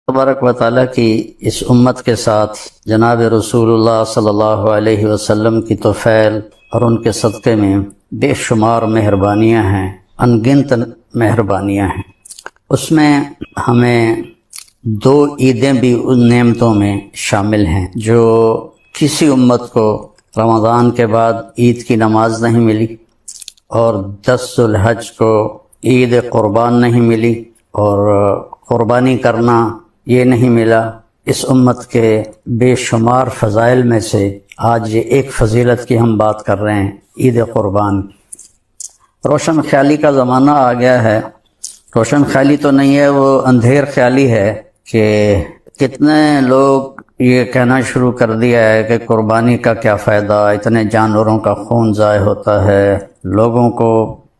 تبارک و تعالیٰ کی اس امت کے ساتھ جناب رسول اللہ صلی اللہ علیہ وسلم کی توفیل اور ان کے صدقے میں بے شمار مہربانیاں ہیں، ان گنت مہربانیاں ہیں۔ اس میں ہمیں 2 عیدیں بھی ان نعمتوں میں شامل ہیں جو کسی امت کو رمضان کے بعد عید کی نماز نہیں ملی، اور 10 ذو الحج کو عید قربان نہیں ملی، اور قربانی کرنا یہ نہیں ملا۔ اس امت کے بے شمار فضائل میں سے آج یہ ایک فضیلت کی ہم بات کر رہے ہیں، عید قربان۔ روشن خیالی کا زمانہ آ گیا ہے۔ روشن خیالی تو نہیں ہے، وہ اندھیر خیالی ہے کہ کتنے لوگ یہ کہنا شروع کر دیا ہے کہ قربانی کا کیا فائدہ، اتنے جانوروں کا خون ضائع ہوتا ہے، لوگوں کو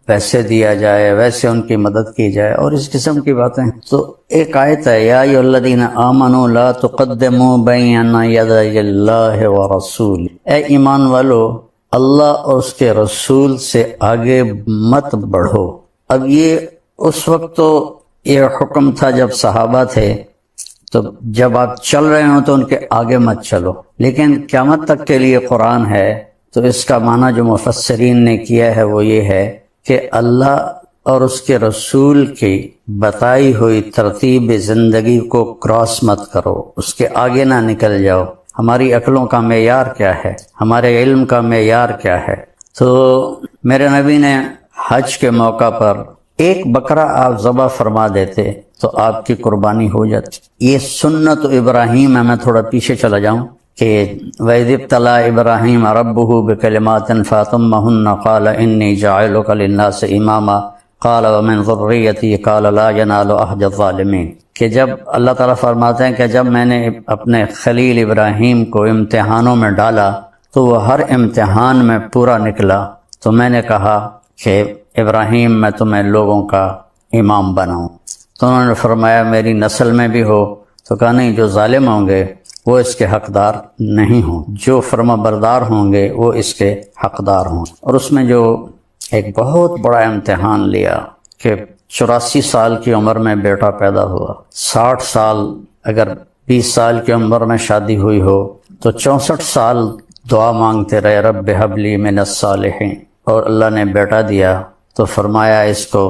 ویسے دیا جائے، ویسے ان کی مدد کی جائے، اور اس قسم کی باتیں۔ تو ایک آیت ہے، یا ایھا الذین آمنوا لا تقدموا بین یدی اللہ ورسولہ، اے ایمان والو اللہ اور اس کے رسول سے آگے مت بڑھو۔ اب یہ اس وقت تو یہ حکم تھا جب صحابہ تھے، تو جب آپ چل رہے ہوں تو ان کے آگے مت چلو، لیکن قیامت تک کے لیے قرآن ہے، تو اس کا معنی جو مفسرین نے کیا ہے وہ یہ ہے کہ اللہ اور اس کے رسول کی بتائی ہوئی ترتیب زندگی کو کراس مت کرو، اس کے آگے نہ نکل جاؤ۔ ہماری عقلوں کا معیار کیا ہے، ہمارے علم کا معیار کیا ہے؟ تو میرے نبی نے حج کے موقع پر ایک بکرا آپ ذبح فرما دیتے تو آپ کی قربانی ہو جاتی۔ یہ سنت ابراہیم ہے۔ میں تھوڑا پیچھے چلا جاؤں کہ وَإِذِ ابْتَلَىٰ إِبْرَاهِيمَ رَبُّهُ بِكَلِمَاتٍ فَأَتَمَّهُنَّ قَالَ إِنِّي جَاعِلُكَ لِلنَّاسِ إِمَامًا قَالَ وَمِنْ ذُرِّيَّتِي قَالَ لَا يَنَالُ عَهْدِ الظَّالِمِينَ، کہ جب اللہ تعالیٰ فرماتے ہیں کہ جب میں نے اپنے خلیل ابراہیم کو امتحانوں میں ڈالا تو وہ ہر امتحان میں پورا نکلا، تو میں نے کہا کہ ابراہیم میں تمہیں لوگوں کا امام بناؤں۔ تو انہوں نے فرمایا میری نسل میں بھی ہو، تو کہا نہیں، جو ظالم ہوں گے وہ اس کے حقدار نہیں ہوں، جو فرما بردار ہوں گے وہ اس کے حقدار ہوں۔ اور اس میں جو ایک بہت بڑا امتحان لیا کہ 84 سال کی عمر میں بیٹا پیدا ہوا، 60 سال اگر 20 سال کی عمر میں شادی ہوئی ہو تو 64 سال دعا مانگتے رہے، رب ھب لی من الصالحین، اور اللہ نے بیٹا دیا تو فرمایا اس کو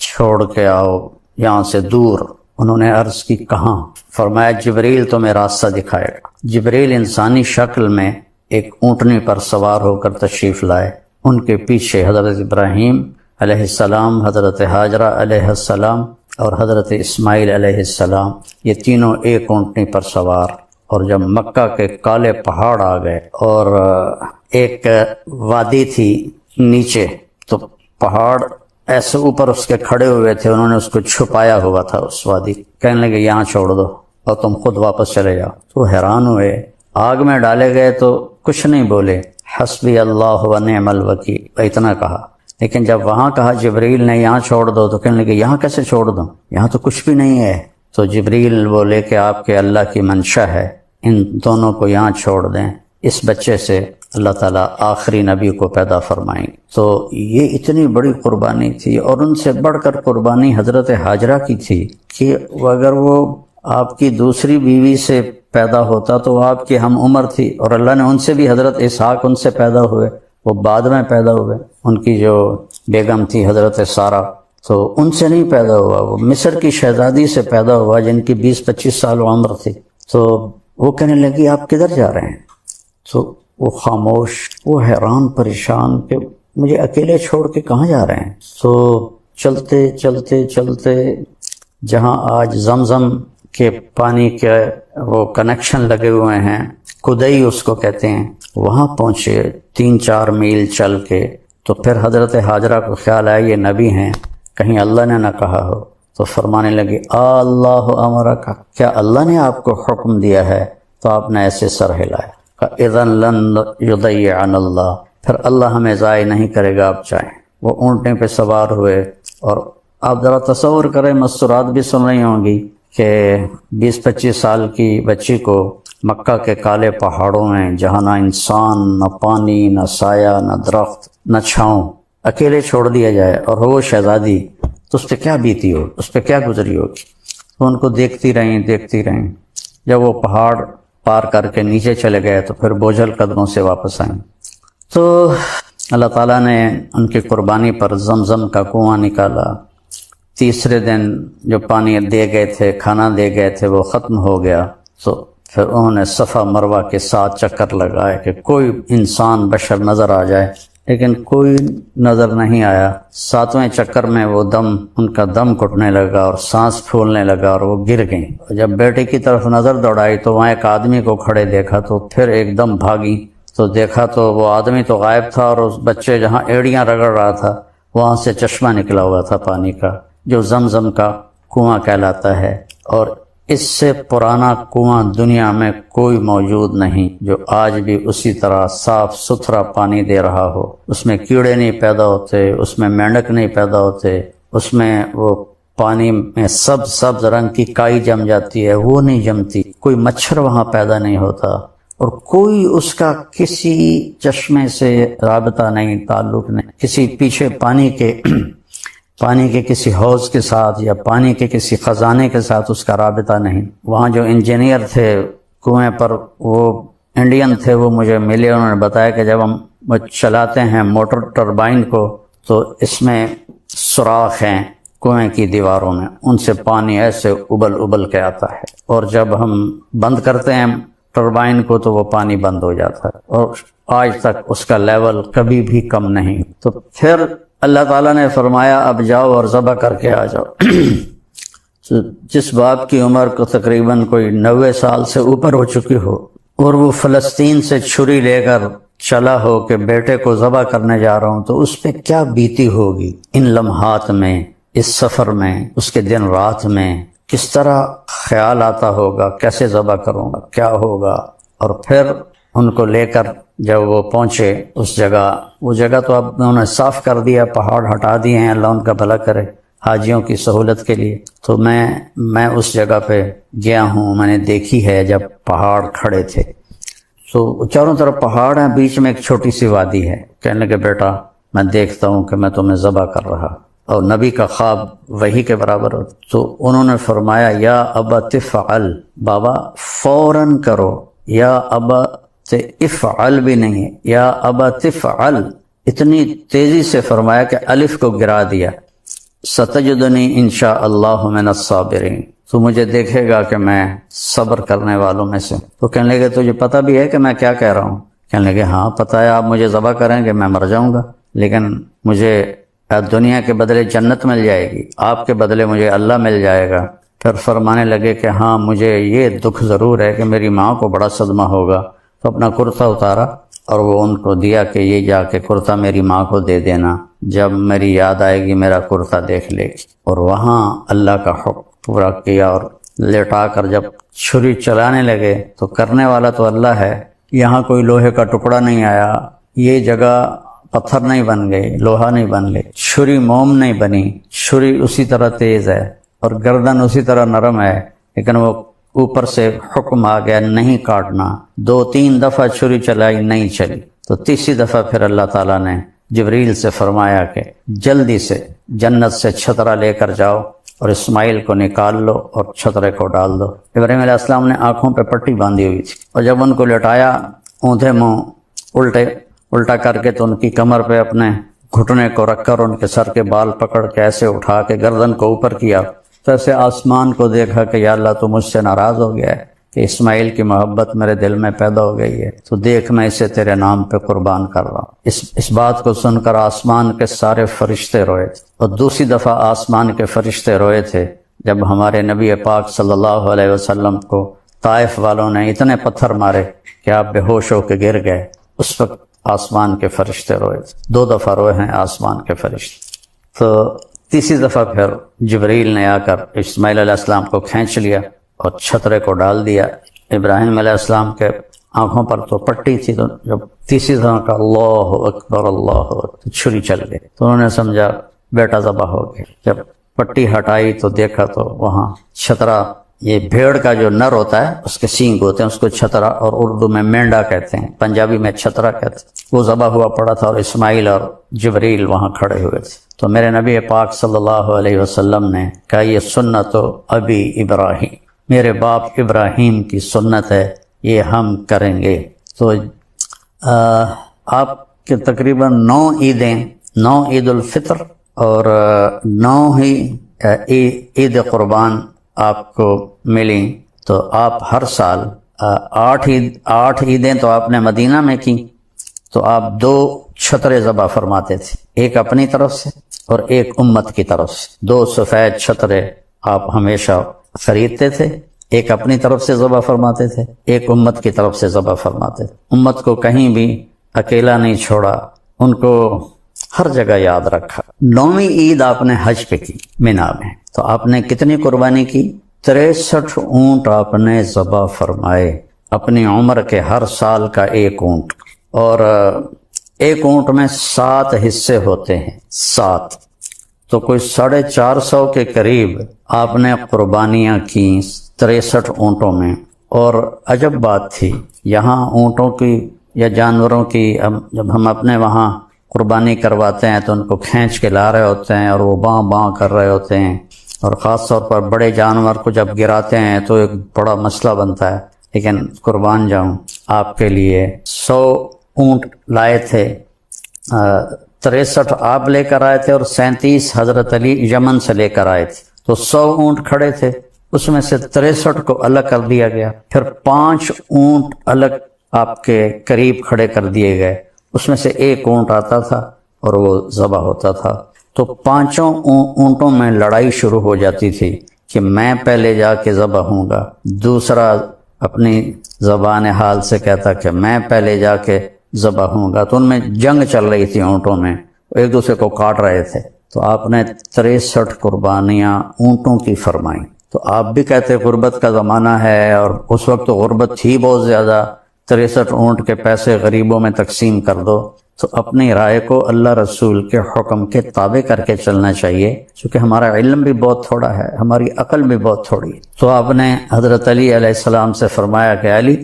چھوڑ کے آؤ یہاں سے دور۔ انہوں نے عرض کی کہاں؟ فرمایا جبریل تمہیں راستہ دکھائے گا۔ جبریل انسانی شکل میں ایک اونٹنی پر سوار ہو کر تشریف لائے، ان کے پیچھے حضرت ابراہیم علیہ السلام، حضرت ہاجرہ علیہ السلام اور حضرت اسماعیل علیہ السلام، یہ تینوں ایک اونٹنی پر سوار۔ اور جب مکہ کے کالے پہاڑ آ گئے اور ایک وادی تھی نیچے، تو پہاڑ ایسے اوپر اس کے کھڑے ہوئے تھے، انہوں نے اس کو چھپایا ہوا تھا اس وادی، کہنے لگے یہاں چھوڑ دو اور تم خود واپس چلے جاؤ۔ تو حیران ہوئے، آگ میں ڈالے گئے تو کچھ نہیں بولے، حسبی اللہ و نعم الوکیل اتنا کہا، لیکن جب وہاں کہا جبریل نے یہاں چھوڑ دو تو کہنے لگے یہاں کیسے چھوڑ دوں، یہاں تو کچھ بھی نہیں ہے۔ تو جبریل بولے کہ آپ کے اللہ کی منشا ہے، ان دونوں کو یہاں چھوڑ دیں، اس بچے سے اللہ تعالیٰ آخری نبی کو پیدا فرمائیں۔ تو یہ اتنی بڑی قربانی تھی، اور ان سے بڑھ کر قربانی حضرت ہاجرہ کی تھی کہ اگر وہ آپ کی دوسری بیوی سے پیدا ہوتا تو وہ آپ کی ہم عمر تھی، اور اللہ نے ان سے بھی، حضرت اسحاق ان سے پیدا ہوئے، وہ بعد میں پیدا ہوئے۔ ان کی جو بیگم تھی حضرت سارہ، تو ان سے نہیں پیدا ہوا، وہ مصر کی شہزادی سے پیدا ہوا جن کی 20-25 سال عمر تھی۔ تو وہ کہنے لگی آپ کدھر جا رہے ہیں؟ تو وہ خاموش، وہ حیران پریشان کہ مجھے اکیلے چھوڑ کے کہاں جا رہے ہیں؟ تو چلتے چلتے چلتے جہاں آج زمزم کے پانی کے وہ کنیکشن لگے ہوئے ہیں، کدئی اس کو کہتے ہیں، وہاں پہنچے 3-4 میل چل کے۔ تو پھر حضرت ہاجرہ کو خیال آیا یہ نبی ہیں، کہیں اللہ نے نہ کہا ہو، تو فرمانے لگے اللہ امرک، کیا اللہ نے آپ کو حکم دیا ہے؟ تو آپ نے ایسے سر ہلایا، اذن لن یضیعنا اللہ، پھر اللہ ہمیں ضائع نہیں کرے گا، آپ چاہیں۔ وہ اونٹنے پہ سوار ہوئے، اور آپ ذرا تصور کریں، مسرات بھی سن رہی ہوں گی کہ 20-25 سال کی بچی کو مکہ کے کالے پہاڑوں میں، جہاں نہ انسان، نہ پانی، نہ سایہ، نہ درخت، نہ چھاؤں، اکیلے چھوڑ دیا جائے، اور وہ شہزادی، تو اس پہ کیا بیتی ہو، اس پہ کیا گزری ہوگی۔ تو ان کو دیکھتی رہیں. جب وہ پہاڑ پار کر کے نیچے چلے گئے تو پھر بوجھل قدموں سے واپس آئیں. تو اللہ تعالیٰ نے ان کی قربانی پر زمزم کا کنواں نکالا. تیسرے دن جو پانی دے گئے تھے، کھانا دے گئے تھے، وہ ختم ہو گیا. تو پھر انہوں نے صفا مروہ کے 7 چکر لگائے کہ کوئی انسان بشر نظر آ جائے، لیکن کوئی نظر نہیں آیا. 7ویں چکر میں وہ ان کا دم گھٹنے لگا اور سانس پھولنے لگا اور وہ گر گئیں. جب بیٹے کی طرف نظر دوڑائی تو وہاں ایک آدمی کو کھڑے دیکھا تو پھر ایک دم بھاگی تو دیکھا تو وہ آدمی تو غائب تھا اور اس بچے جہاں ایڑیاں رگڑ رہا تھا وہاں سے چشمہ نکلا ہوا تھا پانی کا، جو زمزم کا کنواں کہلاتا ہے. اور اس سے پرانا کنواں دنیا میں کوئی موجود نہیں جو آج بھی اسی طرح صاف ستھرا پانی دے رہا ہو. اس میں کیڑے نہیں پیدا ہوتے، اس میں مینڈک نہیں پیدا ہوتے، اس میں وہ پانی میں سبز رنگ کی کائی جم جاتی ہے، وہ نہیں جمتی. کوئی مچھر وہاں پیدا نہیں ہوتا اور کوئی اس کا کسی چشمے سے رابطہ نہیں، تعلق نہیں، کسی پیچھے پانی کے کسی حوض کے ساتھ یا پانی کے کسی خزانے کے ساتھ اس کا رابطہ نہیں. وہاں جو انجینئر تھے کنویں پر، وہ انڈین تھے، وہ مجھے ملے. انہوں نے بتایا کہ جب ہم چلاتے ہیں موٹر ٹربائن کو تو اس میں سوراخ ہیں کنویں کی دیواروں میں، ان سے پانی ایسے ابل کے آتا ہے، اور جب ہم بند کرتے ہیں ٹربائن کو تو وہ پانی بند ہو جاتا ہے، اور آج تک اس کا لیول کبھی بھی کم نہیں. تو پھر اللہ تعالیٰ نے فرمایا اب جاؤ اور ذبح کر کے آ جاؤ. تو جس باپ کی عمر کو تقریباً کوئی 90 سال سے اوپر ہو چکی ہو اور وہ فلسطین سے چھری لے کر چلا ہو کہ بیٹے کو ذبح کرنے جا رہا ہوں، تو اس پہ کیا بیتی ہوگی ان لمحات میں، اس سفر میں، اس کے دن رات میں کس طرح خیال آتا ہوگا، کیسے ذبح کروں گا، کیا ہوگا. اور پھر ان کو لے کر جب وہ پہنچے اس جگہ، وہ جگہ تو اب انہوں نے صاف کر دیا، پہاڑ ہٹا دیے ہیں، اللہ ان کا بھلا کرے، حاجیوں کی سہولت کے لیے. تو میں اس جگہ پہ گیا ہوں، میں نے دیکھی ہے جب پہاڑ کھڑے تھے. تو چاروں طرف پہاڑ ہیں، بیچ میں ایک چھوٹی سی وادی ہے. کہنے لگے بیٹا میں دیکھتا ہوں کہ میں تمہیں ذبح کر رہا، اور نبی کا خواب وہی کے برابر ہو. تو انہوں نے فرمایا یا ابت افعل، بابا فوراً کرو. یا ابت افعل بھی نہیں ہے، یا ابت افعل، اتنی تیزی سے فرمایا کہ الف کو گرا دیا. ستجدنی انشاء اللہ من الصابرین، تو مجھے دیکھے گا کہ میں صبر کرنے والوں میں سے. تو کہنے لگے تجھے پتہ بھی ہے کہ میں کیا کہہ رہا ہوں؟ کہنے لگے ہاں پتہ ہے، آپ مجھے ذبح کریں گے میں مر جاؤں گا، لیکن مجھے دنیا کے بدلے جنت مل جائے گی، آپ کے بدلے مجھے اللہ مل جائے گا. پھر فرمانے لگے کہ ہاں مجھے یہ دکھ ضرور ہے کہ میری ماں کو بڑا صدمہ ہوگا. تو اپنا کرتا اتارا اور وہ ان کو دیا کہ یہ جا کے کرتا میری ماں کو دے دینا، جب میری یاد آئے گی میرا کرتا دیکھ لے گی. اور وہاں اللہ کا حکم پورا کیا اور لیٹا کر جب چھری چلانے لگے تو کرنے والا تو اللہ ہے. یہاں کوئی لوہے کا ٹکڑا نہیں آیا، یہ جگہ پتھر نہیں بن گئی، لوہا نہیں بن گئی، چھری موم نہیں بنی، چھری اسی طرح تیز ہے اور گردن اسی طرح نرم ہے، لیکن وہ اوپر سے حکم آ گیا نہیں کاٹنا. 2-3 دفعہ چھری چلائی نہیں چلی. تو تیسری دفعہ پھر اللہ تعالیٰ نے جبریل سے فرمایا کہ جلدی سے جنت سے چھترا لے کر جاؤ اور اسماعیل کو نکال لو اور چھترے کو ڈال دو. ابراہیم علیہ السلام نے آنکھوں پہ پٹی باندھی ہوئی تھی، اور جب ان کو لٹایا اونھے منہ الٹا کر کے تو ان کی کمر پہ اپنے گھٹنے کو رکھ کر ان کے سر کے بال پکڑ کے ایسے اٹھا کے گردن کو اوپر کیا. تو ایسے آسمان کو دیکھا کہ یا اللہ تو مجھ سے ناراض ہو گیا ہے کہ اسماعیل کی محبت میرے دل میں پیدا ہو گئی ہے، تو دیکھ میں اسے تیرے نام پہ قربان کر رہا ہوں. اس بات کو سن کر آسمان کے سارے فرشتے روئے تھے. اور دوسری دفعہ آسمان کے فرشتے روئے تھے جب ہمارے نبی پاک صلی اللہ علیہ وسلم کو طائف والوں نے اتنے پتھر مارے کہ آپ بے ہوش ہو کے گر گئے. اس وقت آسمان کے فرشتے روئے تھے. 2 دفعہ روئے ہیں آسمان کے فرشتے. تو تیسری دفعہ پھر جبریل نے آ کر اسماعیل علیہ السلام کو کھینچ لیا اور چھترے کو ڈال دیا. ابراہیم علیہ السلام کے آنکھوں پر تو پٹی تھی، تو جب تیسری دفعہ کا اللہ اکبر اللہ اکبر تو چھری چل گئی. تو انہوں نے سمجھا بیٹا ذبح ہو گیا. جب پٹی ہٹائی تو دیکھا تو وہاں چھترا یہ بھیڑ کا جو نر ہوتا ہے اس کے سینگ ہوتے ہیں، اس کو چھترا، اور اردو میں مینڈا کہتے ہیں، پنجابی میں چھترا کہتے ہیں، وہ ذبح ہوا پڑا تھا اور اسماعیل اور جبریل وہاں کھڑے ہوئے تھے۔ تو میرے نبی پاک صلی اللہ علیہ وسلم نے کہا یہ سنت ابی ابراہیم، میرے باپ ابراہیم کی سنت ہے، یہ ہم کریں گے۔ تو آپ کے تقریباً 9 عیدیں، 9 عید الفطر اور 9 ہی عید قربان آپ کو ملیں۔ تو آپ ہر سال 8 عیدیں تو آپ نے مدینہ میں کی، تو آپ 2 چھترے ذبح فرماتے تھے، ایک اپنی طرف سے اور ایک امت کی طرف سے۔ 2 سفید چھترے آپ ہمیشہ خریدتے تھے، ایک اپنی طرف سے ذبح فرماتے تھے، ایک امت کی طرف سے ذبح فرماتے تھے۔ امت کو کہیں بھی اکیلا نہیں چھوڑا، ان کو ہر جگہ یاد رکھا۔ 9ویں عید آپ نے حج پہ کی مینا میں، تو آپ نے کتنی قربانی کی؟ 63 اونٹ آپ نے ذبح فرمائے، اپنی عمر کے ہر سال کا 1 اونٹ، اور 1 اونٹ میں 7 حصے ہوتے ہیں، 7، تو کوئی 450 کے قریب آپ نے قربانیاں کی 63 اونٹوں میں۔ اور عجب بات تھی، یہاں اونٹوں کی یا جانوروں کی جب ہم اپنے وہاں قربانی کرواتے ہیں تو ان کو کھینچ کے لا رہے ہوتے ہیں اور وہ باں باں کر رہے ہوتے ہیں، اور خاص طور پر بڑے جانور کو جب گراتے ہیں تو ایک بڑا مسئلہ بنتا ہے۔ لیکن قربان جاؤں آپ کے لیے 100 اونٹ لائے تھے، 63 آپ لے کر آئے تھے اور 37 حضرت علی یمن سے لے کر آئے تھے، تو 100 اونٹ کھڑے تھے، اس میں سے 63 کو الگ کر دیا گیا، پھر 5 اونٹ الگ آپ کے قریب کھڑے کر دیے گئے، اس میں سے 1 اونٹ آتا تھا اور وہ ذبح ہوتا تھا۔ تو 5 اونٹوں میں لڑائی شروع ہو جاتی تھی کہ میں پہلے جا کے ذبح ہوں گا، دوسرا اپنی زبان حال سے کہتا کہ میں پہلے جا کے ذبح ہوں گا، تو ان میں جنگ چل رہی تھی، اونٹوں میں ایک دوسرے کو کاٹ رہے تھے۔ تو آپ نے 63 قربانیاں اونٹوں کی فرمائیں۔ تو آپ بھی کہتے غربت کا زمانہ ہے، اور اس وقت تو غربت تھی بہت زیادہ، 63 اونٹ کے پیسے غریبوں میں تقسیم کر دو۔ تو اپنی رائے کو اللہ رسول کے حکم کے تابع کر کے چلنا چاہیے، چونکہ ہمارا علم بھی بہت تھوڑا ہے، ہماری عقل بھی بہت تھوڑی ہے۔ تو آپ نے حضرت علی علیہ السلام سے فرمایا کہ علی،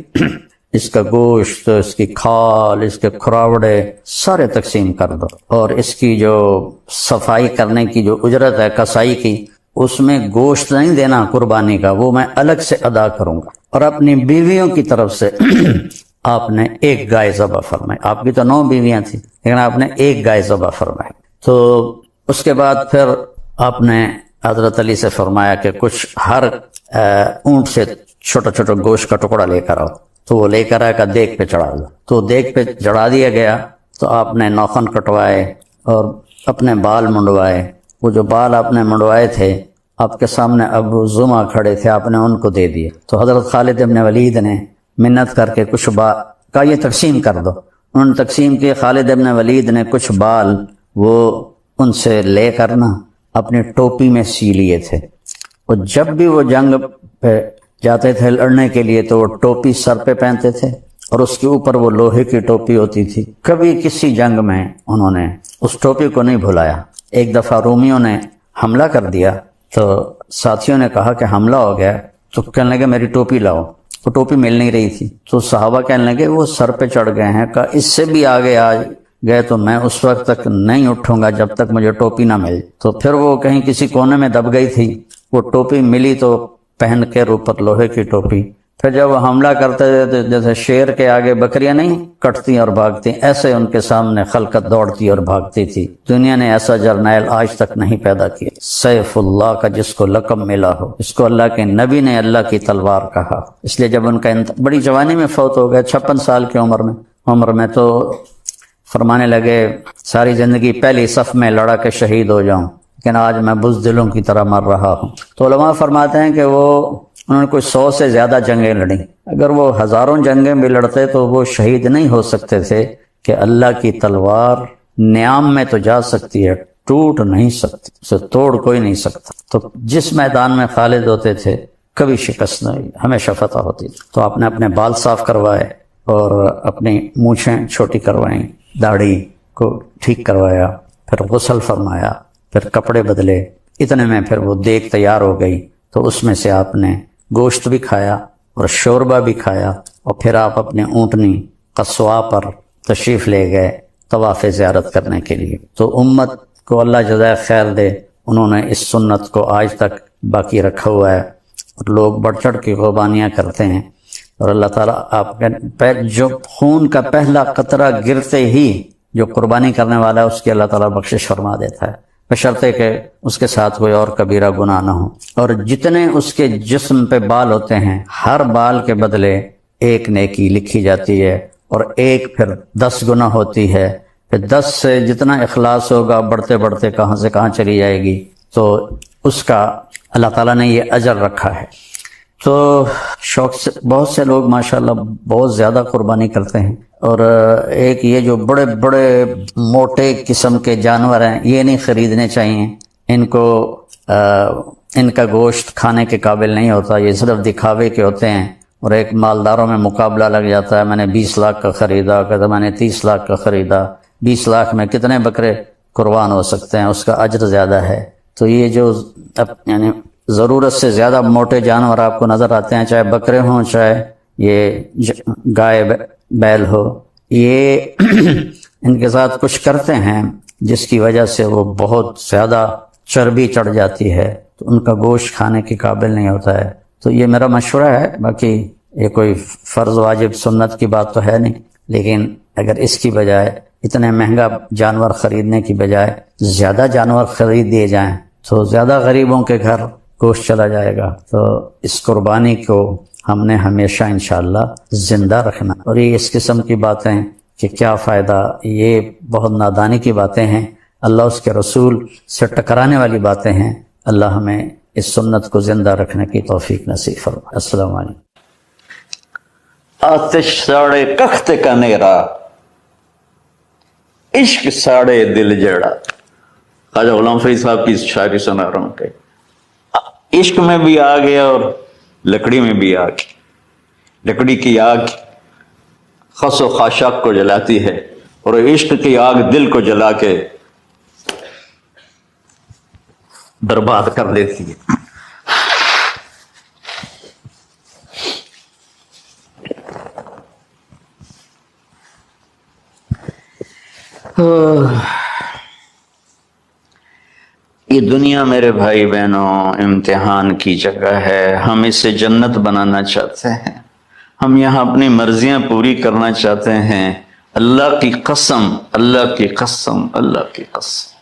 اس کا گوشت، اس کی کھال، اس کے کھراوڑے سارے تقسیم کر دو، اور اس کی جو صفائی کرنے کی جو اجرت ہے کسائی کی، اس میں گوشت نہیں دینا قربانی کا، وہ میں الگ سے ادا کروں گا۔ اور اپنی بیویوں کی طرف سے آپ نے 1 گائے ذبح فرمائی، آپ کی تو 9 بیویاں تھیں لیکن آپ نے 1 گائے ذبح فرمائی۔ تو اس کے بعد پھر آپ نے حضرت علی سے فرمایا کہ کچھ ہر اونٹ سے چھوٹا چھوٹا گوشت کا ٹکڑا لے کر آؤ، تو وہ لے کر آئے کا دیگ پہ چڑھا دو، تو دیگ پہ چڑھا دیا گیا۔ تو آپ نے ناخن کٹوائے اور اپنے بال منڈوائے، وہ جو بال آپ نے منڈوائے تھے آپ کے سامنے ابو زمع کھڑے تھے، آپ نے ان کو دے دیے۔ تو حضرت خالد ابن ولید نے منت کر کے کچھ بال کا یہ تقسیم کر دو، انہوں نے تقسیم کیے۔ خالد ابن ولید نے کچھ بال وہ ان سے لے کر نا اپنی ٹوپی میں سی لیے تھے، اور جب بھی وہ جنگ پہ جاتے تھے لڑنے کے لیے تو وہ ٹوپی سر پہ پہنتے تھے، اور اس کے اوپر وہ لوہے کی ٹوپی ہوتی تھی۔ کبھی کسی جنگ میں انہوں نے اس ٹوپی کو نہیں بھلایا۔ ایک دفعہ رومیوں نے حملہ کر دیا تو ساتھیوں نے کہا کہ حملہ ہو گیا، تو کہنے لگے میری ٹوپی لاؤ، وہ ٹوپی مل نہیں رہی تھی۔ تو صحابہ کہنے لگے وہ سر پہ چڑھ گئے ہیں، کہا اس سے بھی آگے آ گئے تو میں اس وقت تک نہیں اٹھوں گا جب تک مجھے ٹوپی نہ مل۔ تو پھر وہ کہیں کسی کونے میں دب گئی تھی، وہ ٹوپی ملی تو پہن کے اوپر لوہے کی ٹوپی، پھر جب وہ حملہ کرتے تھے تو جیسے شیر کے آگے بکریاں نہیں کٹتی اور بھاگتی، ایسے ان کے سامنے خلقت دوڑتی اور بھاگتی تھی۔ دنیا نے ایسا جرنیل آج تک نہیں پیدا کیا، سیف اللہ کا جس کو لقب ملا ہو، اس کو اللہ کے نبی نے اللہ کی تلوار کہا۔ اس لیے جب ان کا بڑی جوانی میں فوت ہو گئے، 56 سال کی عمر میں، تو فرمانے لگے ساری زندگی پہلی صف میں لڑا کے شہید ہو جاؤں، لیکن آج میں بزدلوں کی طرح مر رہا ہوں۔ تو علماء فرماتے ہیں کہ انہوں نے کوئی 100 سے زیادہ جنگیں لڑیں، اگر وہ ہزاروں جنگیں بھی لڑتے تو وہ شہید نہیں ہو سکتے تھے، کہ اللہ کی تلوار نیام میں تو جا سکتی ہے، ٹوٹ نہیں سکتی، اسے توڑ کوئی نہیں سکتا۔ تو جس میدان میں خالد ہوتے تھے کبھی شکست نہیں، ہمیشہ فتح ہوتی تھی۔ تو آپ نے اپنے بال صاف کروائے اور اپنی مونچھیں چھوٹی کروائیں، داڑھی کو ٹھیک کروایا، پھر غسل فرمایا، پھر کپڑے بدلے، اتنے میں پھر وہ دیگ تیار ہو گئی۔ تو اس میں سے آپ نے گوشت بھی کھایا اور شوربہ بھی کھایا، اور پھر آپ اپنے اونٹنی قصواء پر تشریف لے گئے طواف زیارت کرنے کے لیے۔ تو امت کو اللہ جزائے خیر دے، انہوں نے اس سنت کو آج تک باقی رکھا ہوا ہے، اور لوگ بڑھ چڑھ کی قربانیاں کرتے ہیں، اور اللہ تعالیٰ آپ کے جو خون کا پہلا قطرہ گرتے ہی جو قربانی کرنے والا ہے اس کی اللہ تعالیٰ بخشش فرما دیتا ہے، بشرطے کہ اس کے ساتھ کوئی اور کبیرہ گناہ نہ ہو۔ اور جتنے اس کے جسم پہ بال ہوتے ہیں، ہر بال کے بدلے ایک نیکی لکھی جاتی ہے، اور ایک پھر 10 گنا ہوتی ہے، پھر 10 سے جتنا اخلاص ہوگا بڑھتے بڑھتے کہاں سے کہاں چلی جائے گی، تو اس کا اللہ تعالیٰ نے یہ اجر رکھا ہے۔ تو شوق سے بہت سے لوگ ماشاءاللہ بہت زیادہ قربانی کرتے ہیں، اور ایک یہ جو بڑے بڑے موٹے قسم کے جانور ہیں یہ نہیں خریدنے چاہیے، ان کو ان کا گوشت کھانے کے قابل نہیں ہوتا، یہ صرف دکھاوے کے ہوتے ہیں، اور ایک مالداروں میں مقابلہ لگ جاتا ہے، میں نے 20 لاکھ کا خریدا، کہتا میں نے 30 لاکھ کا خریدا، 20 لاکھ میں کتنے بکرے قربان ہو سکتے ہیں، اس کا اجر زیادہ ہے۔ تو یہ جو یعنی ضرورت سے زیادہ موٹے جانور آپ کو نظر آتے ہیں، چاہے بکرے ہوں چاہے یہ گائے بیل ہو، یہ ان کے ساتھ کچھ کرتے ہیں جس کی وجہ سے وہ بہت زیادہ چربی چڑھ جاتی ہے، تو ان کا گوشت کھانے کے قابل نہیں ہوتا ہے۔ تو یہ میرا مشورہ ہے، باقی یہ کوئی فرض واجب سنت کی بات تو ہے نہیں، لیکن اگر اس کی بجائے اتنے مہنگا جانور خریدنے کی بجائے زیادہ جانور خرید دیے جائیں تو زیادہ غریبوں کے گھر گوشت چلا جائے گا۔ تو اس قربانی کو ہم نے ہمیشہ انشاءاللہ زندہ رکھنا، اور یہ اس قسم کی باتیں کہ کیا فائدہ، یہ بہت نادانی کی باتیں ہیں، اللہ اس کے رسول سے ٹکرانے والی باتیں ہیں۔ اللہ ہمیں اس سنت کو زندہ رکھنے کی توفیق نصیب فرمائے۔ السلام علیکم۔ آتش ساڑے کخت کا نیرا، عشق ساڑے دل جڑا۔ خواجہ غلام فرید صاحب کی شاعری سنا رہا ہوں کہ عشق میں بھی آ گیا اور لکڑی میں بھی آ گیا۔ لکڑی کی آگ خس و خاشاک کو جلاتی ہے، اور عشق کی آگ دل کو جلا کے برباد کر دیتی ہے۔ یہ دنیا میرے بھائی بہنوں امتحان کی جگہ ہے، ہم اسے جنت بنانا چاہتے ہیں، ہم یہاں اپنی مرضیاں پوری کرنا چاہتے ہیں۔ اللہ کی قسم، اللہ کی قسم، اللہ کی قسم،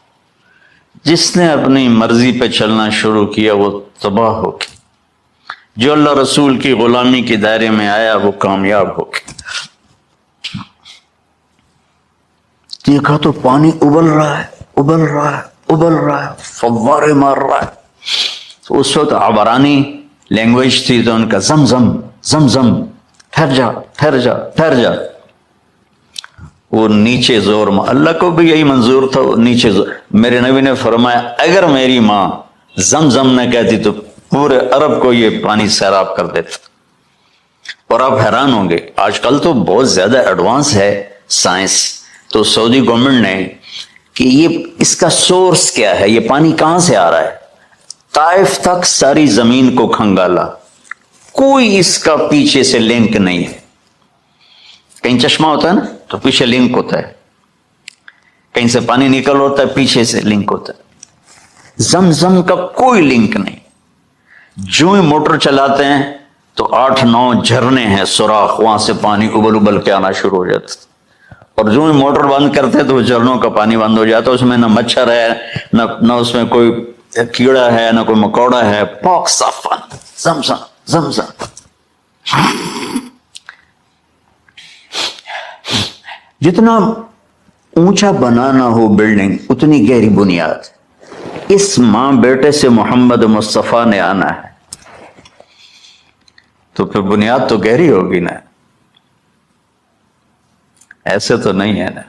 جس نے اپنی مرضی پہ چلنا شروع کیا وہ تباہ ہو گیا، جو اللہ رسول کی غلامی کے دائرے میں آیا وہ کامیاب ہو گیا۔ دیکھا تو پانی ابل رہا ہے، ابل رہا ہے، ابل رہا ہے، فوارے مار رہا ہے۔ تو اس وقت عبرانی لینگویج تھی تو ان کا زمزم زمزم، ٹھہر جا ٹھہر جا ٹھہر جا۔ وہ نیچے زور ماں، اللہ کو بھی یہی منظور تھا، وہ نیچے زور۔ میرے نبی نے فرمایا اگر میری ماں زمزم نہ کہتی تو پورے عرب کو یہ پانی سیراب کر دیتا۔ اور آپ حیران ہوں گے، آج کل تو بہت زیادہ ایڈوانس ہے سائنس، تو سعودی گورنمنٹ نے کہ یہ اس کا سورس کیا ہے، یہ پانی کہاں سے آ رہا ہے، طائف تک ساری زمین کو کھنگالا، کوئی اس کا پیچھے سے لنک نہیں ہے۔ کہیں چشمہ ہوتا ہے نا تو پیچھے لنک ہوتا ہے، کہیں سے پانی نکل ہوتا ہے پیچھے سے لنک ہوتا ہے۔ زمزم کا کوئی لنک نہیں، جو ہی موٹر چلاتے ہیں تو 8-9 جھرنے ہیں، سوراخ، وہاں سے پانی ابل ابل کے آنا شروع ہو جاتا ہے، اور جو ہی موٹر بند کرتے تو جھرنوں کا پانی بند ہو جاتا، اس میں نہ مچھر ہے، نہ اس میں کوئی کیڑا ہے، نہ کوئی مکوڑا ہے، پاک صاف پانی، زمزم زمزم۔ جتنا اونچا بنانا ہو بلڈنگ اتنی گہری بنیاد۔ اس ماں بیٹے سے محمد مصطفیٰ نے آنا ہے تو پھر بنیاد تو گہری ہوگی نا، ایسے تو نہیں ہے نا۔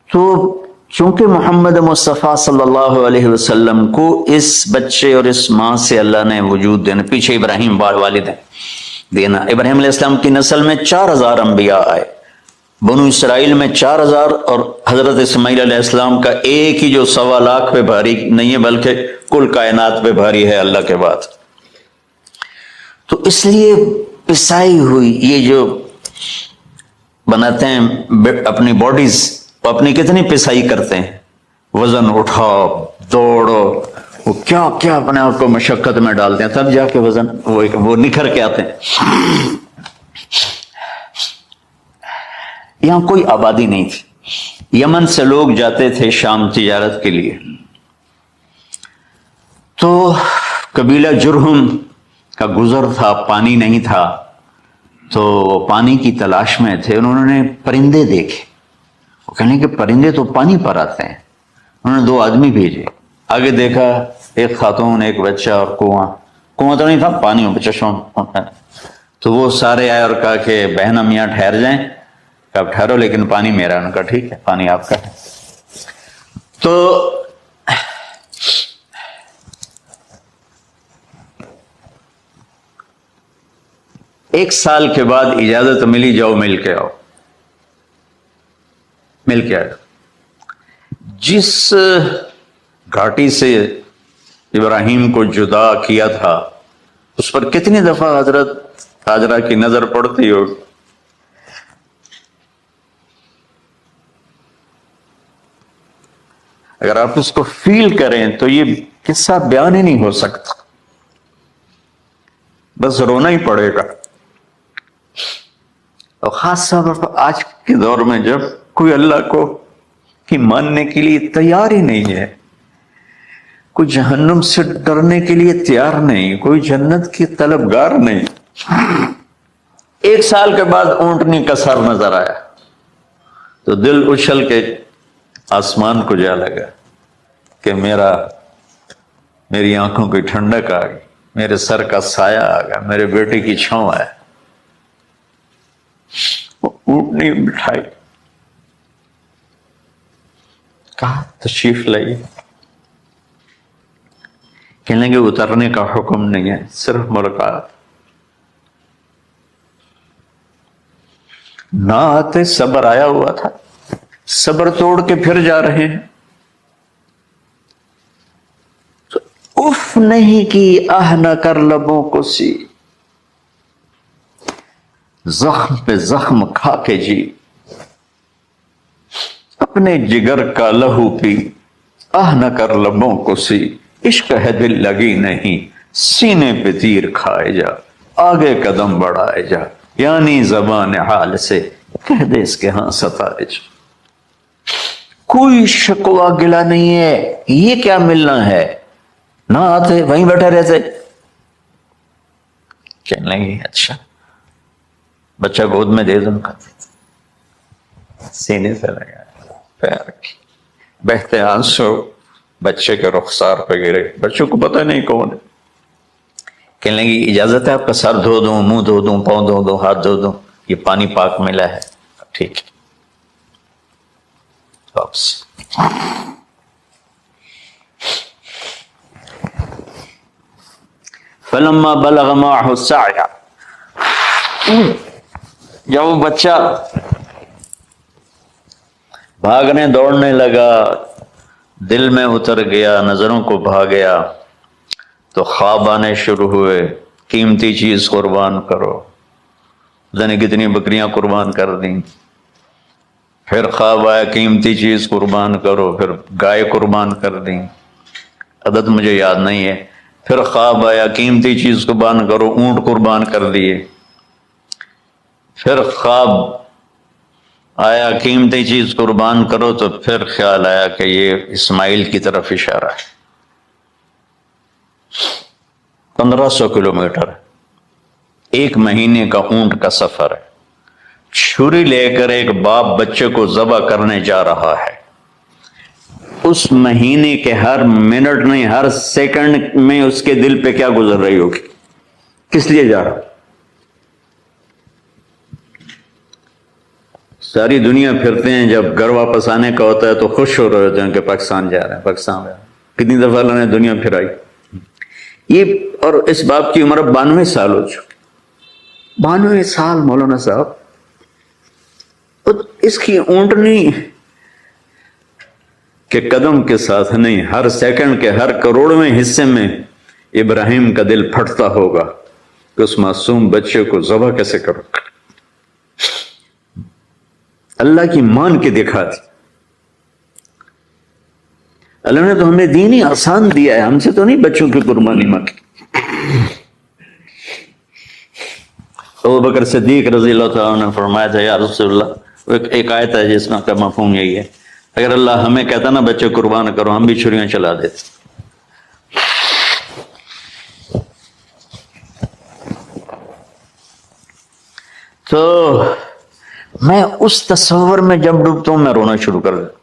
تو چونکہ محمد مصطفیٰ صلی اللہ علیہ وسلم کو اس بچے اور اس ماں سے اللہ نے وجود دینا، پیچھے ابراہیم والد دینا، ابراہیم علیہ السلام کی نسل میں 4000 انبیاء آئے، بنو اسرائیل میں 4000 اور حضرت اسماعیل علیہ السلام کا ایک ہی جو 1.25 لاکھ پہ بھاری نہیں ہے بلکہ کل کائنات پہ بھاری ہے اللہ کے بعد. تو اس لیے پسائی ہوئی یہ جو بناتے ہیں اپنی باڈیز، وہ اپنی کتنی پسائی کرتے ہیں، وزن اٹھاؤ دوڑو، وہ کیا کیا اپنے آپ کو مشقت میں ڈالتے ہیں، تب جا کے وزن وہ نکھر کے آتے ہیں. یہاں کوئی آبادی نہیں تھی. یمن سے لوگ جاتے تھے شام تجارت کے لیے. تو قبیلہ جرہم کا گزر تھا، پانی نہیں تھا، تو وہ پانی کی تلاش میں تھے. انہوں نے پرندے دیکھے، وہ کہنے کہ پرندے تو پانی پر آتے ہیں. انہوں نے 2 آدمی بھیجے. آگے دیکھا ایک خاتون، ایک بچہ اور کنواں تو نہیں تھا، پانی میں چشمہ. تو وہ سارے آئے اور کہا کہ بہن ہم یہاں ٹھہر جائیں. کہ ٹھہرو لیکن پانی میرا. ان کا ٹھیک ہے، پانی آپ کا ہے. تو ایک سال کے بعد اجازت ملی، جاؤ مل کے آؤ. مل کے آئے. جس گھاٹی سے ابراہیم کو جدا کیا تھا اس پر کتنی دفعہ حضرت ہاجرہ کی نظر پڑتی ہوگی. اگر آپ اس کو فیل کریں تو یہ قصہ بیان ہی نہیں ہو سکتا، بس رونا ہی پڑے گا. اور خاص طور پر آج کے دور میں جب کوئی اللہ کو کی ماننے کے لیے تیار ہی نہیں ہے، کوئی جہنم سے ڈرنے کے لیے تیار نہیں، کوئی جنت کی طلبگار نہیں. 1 سال کے بعد اونٹنی کا سر نظر آیا تو دل اچھل کے آسمان کو جا لگا کہ میری آنکھوں کی ٹھنڈک آ گئی، میرے سر کا سایہ آ گیا، میرے بیٹے کی چھاؤں آیا. وہ اونٹنی بٹھائی، کہا تشریف لائیے. کہنے لگے اترنے کا حکم نہیں ہے، صرف ملاقات. نہ آتے صبر آیا ہوا تھا، صبر توڑ کے پھر جا رہے ہیں. تو اف نہیں کی آہ نہ کر لبوں کو سی، زخم پہ زخم کھا کے جی، اپنے جگر کا لہو پی، آہ نہ کر لبوں کو سی، عشق ہے دل لگی نہیں، سینے پہ تیر کھائے جا، آگے قدم بڑھائے جا، یعنی زبان حال سے کہہ دے اس کے ہاں ستائے جا. کوئی شکوہ گلا نہیں ہے، یہ کیا ملنا ہے. نہ آتے وہیں بیٹھے رہتے. کہنے لگے اچھا بچہ گود میں دے دوں گا. سینے سے لگا پیر کی، بہتے آنسو بچے کے رخسار پہ گرے. بچوں کو پتہ نہیں کون ہے. کہنے لگی اجازت ہے آپ کا سر دھو دوں، منہ دھو دوں، پاؤں دھو دوں، ہاتھ دھو دوں؟ یہ پانی پاک ملا ہے. ٹھیک ہے واپس. فلما بلغ معه السعي، جب وہ بچہ بھاگنے دوڑنے لگا، دل میں اتر گیا، نظروں کو بھا گیا، تو خواب آنے شروع ہوئے. قیمتی چیز قربان کرو، جانے کتنی بکریاں قربان کر دیں. پھر خواب آیا قیمتی چیز قربان کرو، پھر گائے قربان کر دیں، عدد مجھے یاد نہیں ہے. پھر خواب آیا قیمتی چیز قربان کرو، اونٹ قربان کر دیے. پھر خواب آیا قیمتی چیز قربان کرو، تو پھر خیال آیا کہ یہ اسماعیل کی طرف اشارہ ہے. 1500 کلومیٹر، 1 مہینے کا اونٹ کا سفر ہے. چھری لے کر ایک باپ بچے کو ذبح کرنے جا رہا ہے. اس مہینے کے ہر منٹ نہیں، ہر سیکنڈ میں اس کے دل پہ کیا گزر رہی ہوگی، کس لیے جا رہا. ساری دنیا پھرتے ہیں، جب گھر واپس آنے کا ہوتا ہے تو خوش ہو رہے ہوتے ہیں کہ پاکستان جا رہے ہیں، پاکستان جا رہے ہیں. کتنی دفعہ اللہ نے دنیا پھرائی. یہ اور اس باپ کی عمر 92 سال ہو چکی. 92 سال مولانا صاحب. اس کی اونٹنی کے قدم کے ساتھ نہیں، ہر سیکنڈ کے ہر کروڑویں حصے میں ابراہیم کا دل پھٹتا ہوگا کہ اس معصوم بچے کو ذبح کیسے کرو۔ اللہ کی مان کے دکھا دی۔ اللہ نے تو ہمیں دین ہی آسان دیا ہے، ہم سے تو نہیں بچوں کی قربانی مانگی۔ ابو بکر صدیق رضی اللہ تعالیٰ نے فرمایا تھا یا رسول اللہ، ایک آیت ہے جس کا مفہوم یہی ہے، اگر اللہ ہمیں کہتا نا بچے قربان کرو، ہم بھی چھریاں چلا دیتے۔ تو میں اس تصور میں جب ڈوبتا ہوں میں رونا شروع کر دیتا۔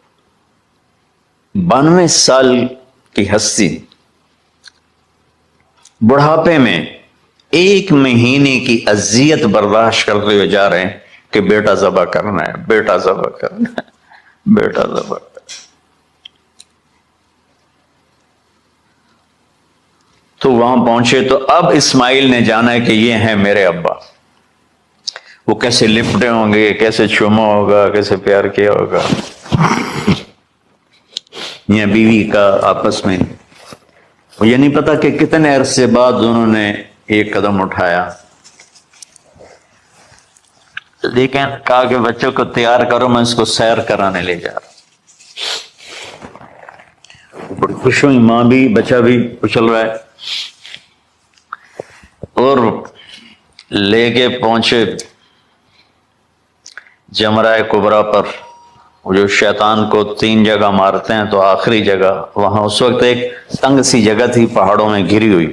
92 سال کی ہستی بڑھاپے میں 1 مہینے کی اذیت برداشت کرتے ہوئے جا رہے ہیں کہ بیٹا ذبح کرنا ہے، بیٹا ذبح کرنا ہے، بیٹا ذبح کرنا ہے۔ تو وہاں پہنچے تو اب اسماعیل نے جانا ہے کہ یہ ہیں میرے ابا۔ وہ کیسے لپٹے ہوں گے، کیسے چوما ہوگا، کیسے پیار کیا ہوگا، یا بیوی کا آپس میں یہ نہیں پتا کہ کتنے عرصے بعد انہوں نے ایک قدم اٹھایا۔ لیکن کہا کہ بچوں کو تیار کرو، میں اس کو سیر کرانے لے جا رہا ہوں۔ بڑی خوش ہوئی ماں بھی، بچہ بھی اچھل رہا ہے، اور لے کے پہنچے جمرہ کبریٰ پر، وہ جو شیطان کو 3 جگہ مارتے ہیں تو آخری جگہ وہاں اس وقت ایک تنگ سی جگہ تھی پہاڑوں میں گھری ہوئی،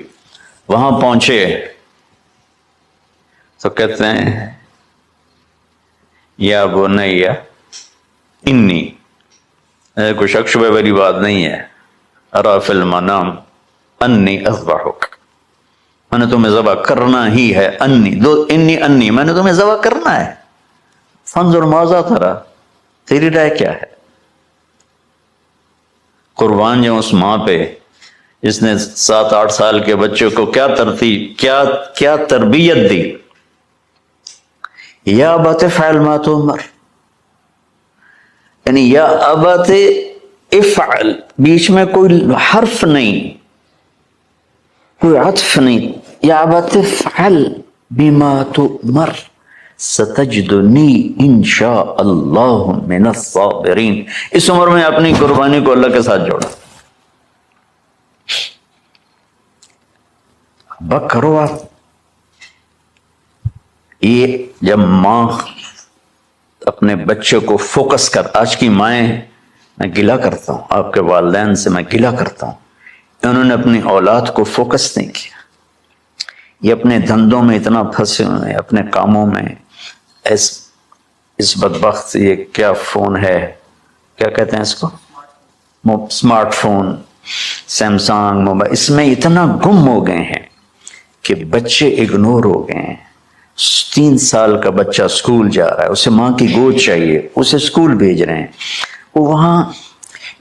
وہاں پہنچے تو کہتے ہیں یا بنیا انی، کوئی شک شبہ والی بات نہیں ہے، ارا فی المنام انی اذبحک، میں نے تمہیں ذبح کرنا ہی ہے، انی میں نے تمہیں ذبح کرنا ہے، فانظر ماذا ترى، تیری رائے کیا ہے؟ قربان جو اس ماں پہ جس نے 7-8 سال کے بچوں کو کیا تربیت دی، یا ابت فعل ما تؤمر، یعنی یا ابت افعل، بیچ میں کوئی حرف نہیں، کوئی عطف نہیں، یا ابت فعل بما تؤمر ستجدنی انشاء اللہ من الصابرین۔ اس عمر میں اپنی قربانی کو اللہ کے ساتھ جوڑا، بک کرو آپ۔ یہ جب ماں اپنے بچے کو فوکس کر، آج کی مائیں، میں گلہ کرتا ہوں آپ کے والدین سے، میں گلہ کرتا ہوں، انہوں نے اپنی اولاد کو فوکس نہیں کیا، یہ اپنے دھندوں میں اتنا پھنسے ہوئے ہیں، اپنے کاموں میں، اس بدبخت یہ کیا فون ہے، کیا کہتے ہیں اس کو، اسمارٹ فون، سیمسنگ موبائل، اس میں اتنا گم ہو گئے ہیں کہ بچے اگنور ہو گئے ہیں۔ 3 سال کا بچہ اسکول جا رہا ہے، اسے ماں کی گود چاہیے، اسے اسکول بھیج رہے ہیں، وہ وہاں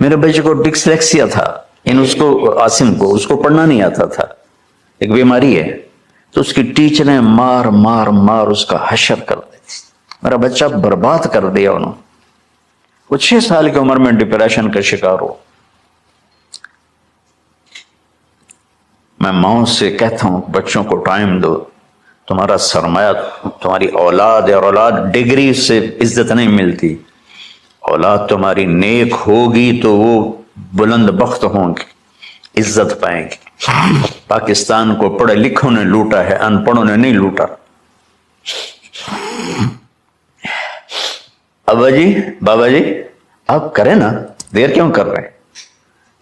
میرے بچے کو ڈسلیکسیا تھا، اس کو عاصم کو، اس کو پڑھنا نہیں آتا تھا، ایک بیماری ہے، تو اس کی ٹیچریں مار مار مار اس کا حشر کر دیتی، میرا بچہ برباد کر دیا انہوں نے۔ وہ 6 سال کی عمر میں ڈپریشن کا شکار ہو۔ میں ماؤں سے کہتا ہوں بچوں کو ٹائم دو، تمہارا سرمایہ تمہاری اولاد ہے، اور اولاد ڈگری سے عزت نہیں ملتی، اولاد تمہاری نیک ہوگی تو وہ بلند بخت ہوں گی، عزت پائیں گی۔ پاکستان کو پڑھے لکھوں نے لوٹا ہے، ان پڑھوں نے نہیں لوٹا۔ ابا جی، بابا جی، آپ کریں نا، دیر کیوں کر رہے ہیں؟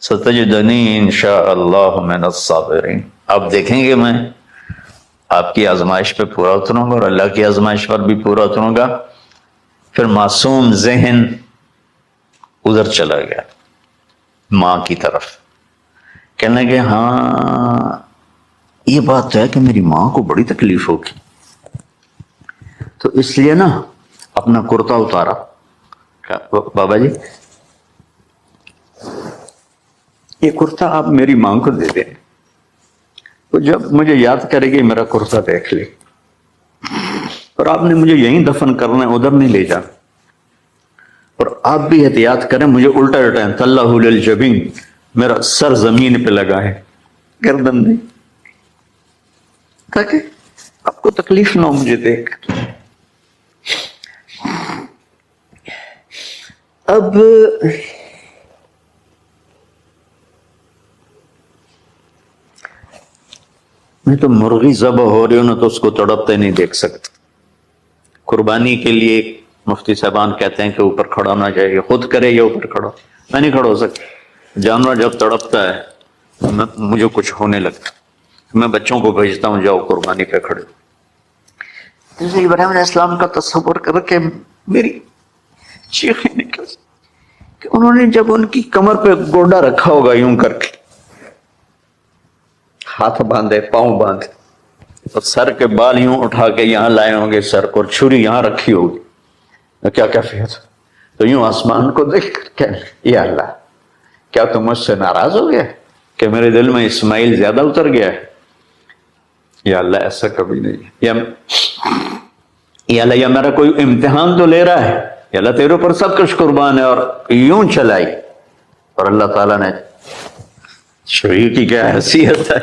ستجدنی انشاء اللہ من الصابرین، آپ دیکھیں گے میں آپ کی آزمائش پہ پورا اتروں گا، اور اللہ کی آزمائش پر بھی پورا اتروں گا۔ پھر معصوم ذہن ادھر چلا گیا ماں کی طرف، کہنے لگے ہاں یہ بات تو ہے کہ میری ماں کو بڑی تکلیف ہوگی، تو اس لیے نا اپنا کرتا اتارا، بابا جی یہ کرتا آپ میری ماں کو دے دیں، تو جب مجھے یاد کرے گی میرا کرتا دیکھ لے، اور آپ نے مجھے یہیں دفن کرنا ہے، ادھر نہیں لے جانا۔ اور آپ بھی احتیاط کریں، مجھے الٹا الٹائیں طلّہ للجبین، میرا سر زمین پہ لگا ہے، گردن نہیں، تاکہ آپ کو تکلیف نہ ہو مجھے دیکھ۔ اب میں تو مرغی ذبح ہو رہی ہوں نا تو اس کو تڑپتے نہیں دیکھ سکتا۔ قربانی کے لیے مفتی صاحبان کہتے ہیں کہ اوپر کھڑا ہونا چاہیے، خود کرے یا اوپر کھڑا، میں نہیں کھڑا ہو سکتا۔ جانور جب تڑپتا ہے مجھے کچھ ہونے لگتا، میں بچوں کو بھیجتا ہوں جاؤ قربانی پہ کھڑے۔ جیسے ابراہیم علیہ السلام کا تصور کر کے میری چیخیں نکل کہ انہوں نے جب ان کی کمر پہ گوڈا رکھا ہوگا یوں کر کے، ہاتھ باندھے پاؤں باندھے اور سر کے بال یوں اٹھا کے یہاں لائے ہوں گے سر کو، اور چھری یہاں رکھی ہوگی، کیا کیفیت؟ تو یوں آسمان کو دیکھ کر کہ یا اللہ کیا تم مجھ سے ناراض ہو گیا کہ میرے دل میں اسماعیل زیادہ اتر گیا ہے؟ یا اللہ ایسا کبھی نہیں، یا اللہ یا میرا کوئی امتحان تو لے رہا ہے، یا اللہ تیرے اوپر سب کچھ قربان ہے۔ اور یوں چلائی، اور اللہ تعالیٰ نے چھری کی کیا حیثیت ہے،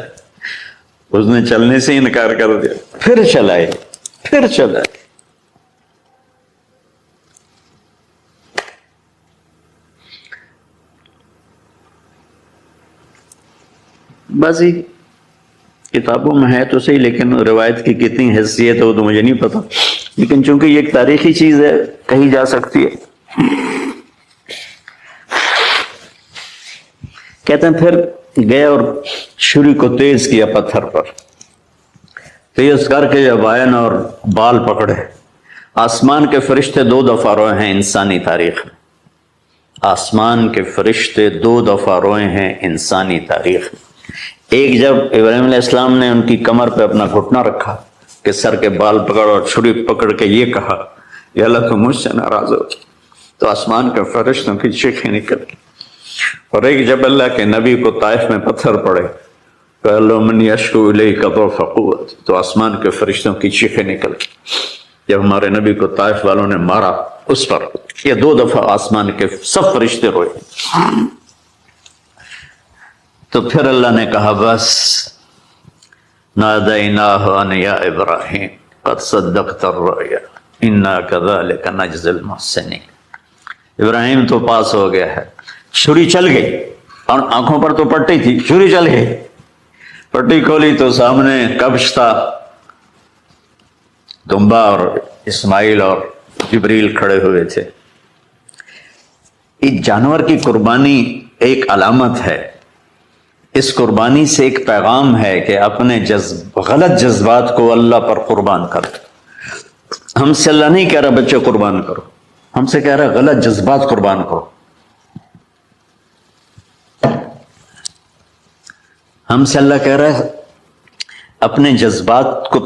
اس نے چلنے سے انکار کر دیا، پھر چلائے، پھر چلائے۔ بعضی کتابوں میں ہے تو صحیح، لیکن روایت کی کتنی حیثیت ہے وہ تو مجھے نہیں پتا، لیکن چونکہ یہ ایک تاریخی چیز ہے کہی جا سکتی ہے۔ کہتے ہیں پھر گئے اور چھری کو تیز کیا پتھر پر، تیز کر کے جب آئے نا اور بال پکڑے، آسمان کے فرشتے 2 دفعہ روئے ہیں انسانی تاریخ میں، آسمان کے فرشتے 2 دفعہ روئے ہیں انسانی تاریخ میں۔ ایک جب ابراہیم علیہ السلام نے ان کی کمر پہ اپنا گھٹنا رکھا کہ سر کے بال پکڑ اور چھری پکڑ کے یہ کہا یا اللہ تم مجھ سے ناراض ہو، تو آسمان کے فرشتوں کی چیخیں نکل گئی۔ اور ایک جب اللہ کے نبی کو طائف میں پتھر پڑے کہ اللہ من یشکو الیک ضعف قوت، تو آسمان کے فرشتوں کی چیخیں نکل گئی۔ جب ہمارے نبی کو طائف والوں نے مارا اس پر، یہ 2 دفعہ آسمان کے سب فرشتے روئے۔ تو پھر اللہ نے کہا بس، نادیناہ ان یا ابراہیم قد صدقت الرؤیا انا کذلک نجزی المحسنین، ابراہیم تو پاس ہو گیا ہے۔ چھری چل گئی، اور آنکھوں پر تو پٹی تھی، چھری چل گئی، پٹی کھولی تو سامنے کبش تھا، دمبا اور اسماعیل اور جبریل کھڑے ہوئے تھے۔ اس جانور کی قربانی ایک علامت ہے، اس قربانی سے ایک پیغام ہے کہ اپنے غلط جذبات کو اللہ پر قربان کرو۔ ہم سے اللہ نہیں کہہ رہا بچے قربان کرو، ہم سے کہہ رہا غلط جذبات قربان کرو۔ ہم سے اللہ کہہ رہا ہے اپنے جذبات کو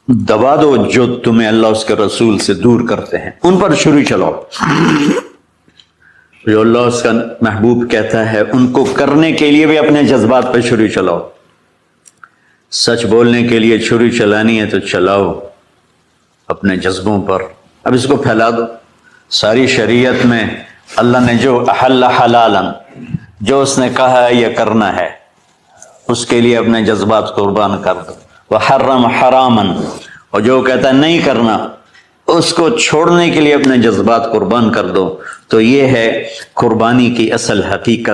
دبا دو جو تمہیں اللہ اس کے رسول سے دور کرتے ہیں، ان پر چھری چلاؤ۔ جو اللہ اس کا محبوب کہتا ہے ان کو کرنے کے لیے بھی اپنے جذبات پہ چھری چلاؤ۔ سچ بولنے کے لیے چھری چلانی ہے تو چلاؤ اپنے جذبوں پر۔ اب اس کو پھیلا دو۔ ساری شریعت میں اللہ نے جو احل حلالا، جو اس نے کہا ہے یہ کرنا ہے، اس کے لیے اپنے جذبات قربان کر دو۔ وحرم حراما، اور جو کہتا ہے نہیں کرنا اس کو چھوڑنے کے لیے اپنے جذبات قربان کر دو۔ تو یہ ہے قربانی کی اصل حقیقت۔